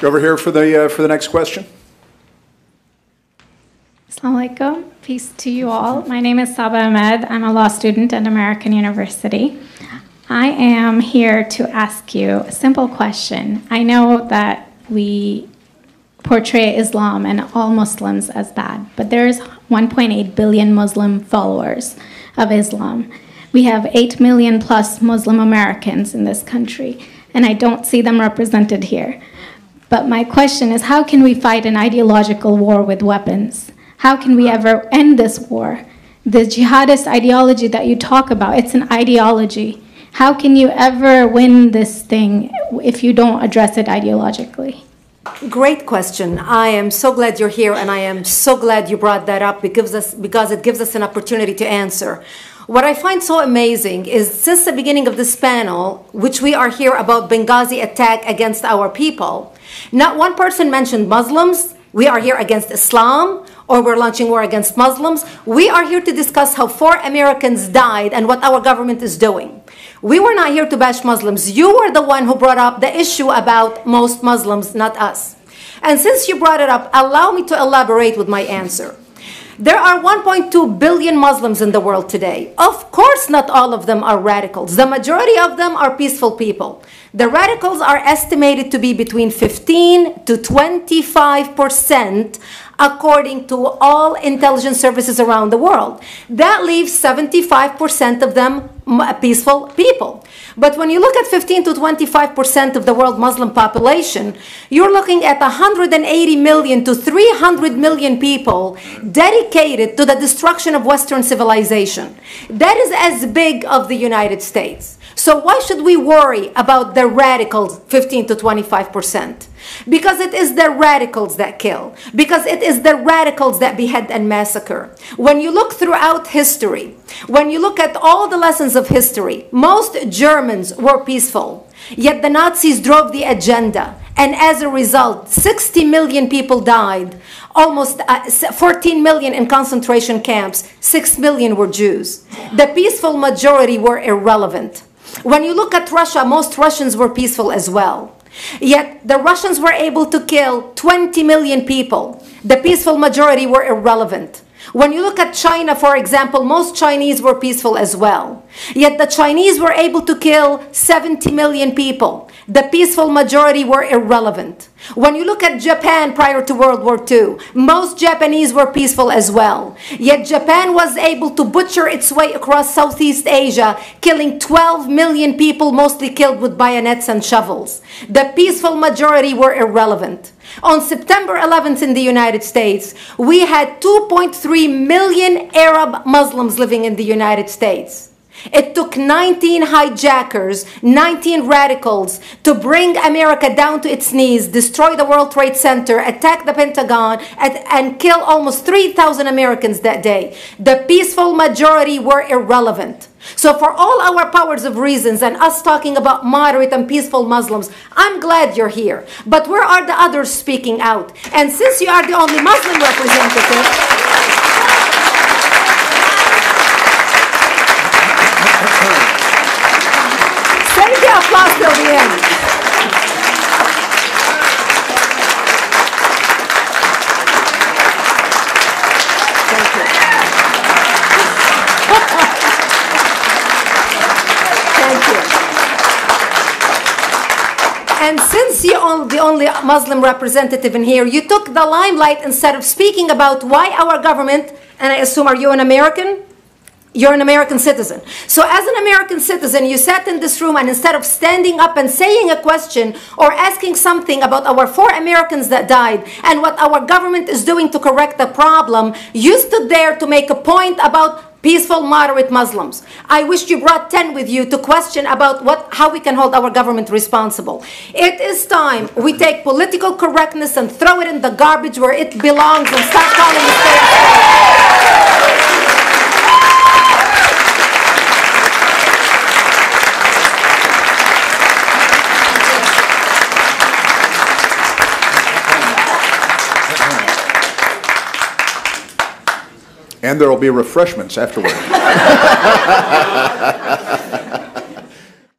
Go over here for the next question. Assalamu alaikum. Peace to you all. My name is Saba Ahmed. I'm a law student at American University. I am here to ask you a simple question. I know that we portray Islam and all Muslims as bad, but there's 1.8 billion Muslim followers of Islam. We have 8 million plus Muslim Americans in this country, and I don't see them represented here. But my question is, how can we fight an ideological war with weapons? How can we ever end this war? The jihadist ideology that you talk about, it's an ideology. How can you ever win this thing if you don't address it ideologically? Great question. I am so glad you're here, and I am so glad you brought that up because it gives us an opportunity to answer. What I find so amazing is since the beginning of this panel, which we are here about Benghazi attack against our people, not one person mentioned Muslims. We are here against Islam, or we're launching war against Muslims. We are here to discuss how 4 Americans died and what our government is doing. We were not here to bash Muslims. You were the one who brought up the issue about most Muslims, not us. And since you brought it up, allow me to elaborate with my answer. There are 1.2 billion Muslims in the world today. Of course, not all of them are radicals. The majority of them are peaceful people. The radicals are estimated to be between 15 to 25%, according to all intelligence services around the world. That leaves 75% of them peaceful people. But when you look at 15 to 25% of the world Muslim population, you're looking at 180 million to 300 million people dedicated to the destruction of Western civilization. That is as big as the United States. So why should we worry about the radicals, 15 to 25%? Because it is the radicals that kill. Because it is the radicals that behead and massacre. When you look throughout history, when you look at all the lessons of history, most Germans were peaceful. Yet the Nazis drove the agenda. And as a result, 60 million people died. Almost 14 million in concentration camps. 6 million were Jews. The peaceful majority were irrelevant. When you look at Russia, most Russians were peaceful as well. Yet the Russians were able to kill 20 million people. The peaceful majority were irrelevant. When you look at China, for example, most Chinese were peaceful as well. Yet the Chinese were able to kill 70 million people. The peaceful majority were irrelevant. When you look at Japan prior to World War II, most Japanese were peaceful as well. Yet Japan was able to butcher its way across Southeast Asia, killing 12 million people, mostly killed with bayonets and shovels. The peaceful majority were irrelevant. On September 11th in the United States, we had 2.3 million Arab Muslims living in the United States. It took 19 hijackers, 19 radicals to bring America down to its knees, destroy the World Trade Center, attack the Pentagon, and kill almost 3,000 Americans that day. The peaceful majority were irrelevant. So for all our powers of reasons and us talking about moderate and peaceful Muslims, I'm glad you're here. But where are the others speaking out? And since you are the only Muslim representative, save the applause till the end. Thank you. Thank you. And since you're the only Muslim representative in here, you took the limelight instead of speaking about why our government, and I assume, are you an American? You're an American citizen. So as an American citizen, you sat in this room, and instead of standing up and saying a question or asking something about our 4 Americans that died and what our government is doing to correct the problem, you stood there to make a point about peaceful, moderate Muslims. I wish you brought 10 with you to question about how we can hold our government responsible. It is time we take political correctness and throw it in the garbage where it belongs and stop calling it. And there will be refreshments afterward.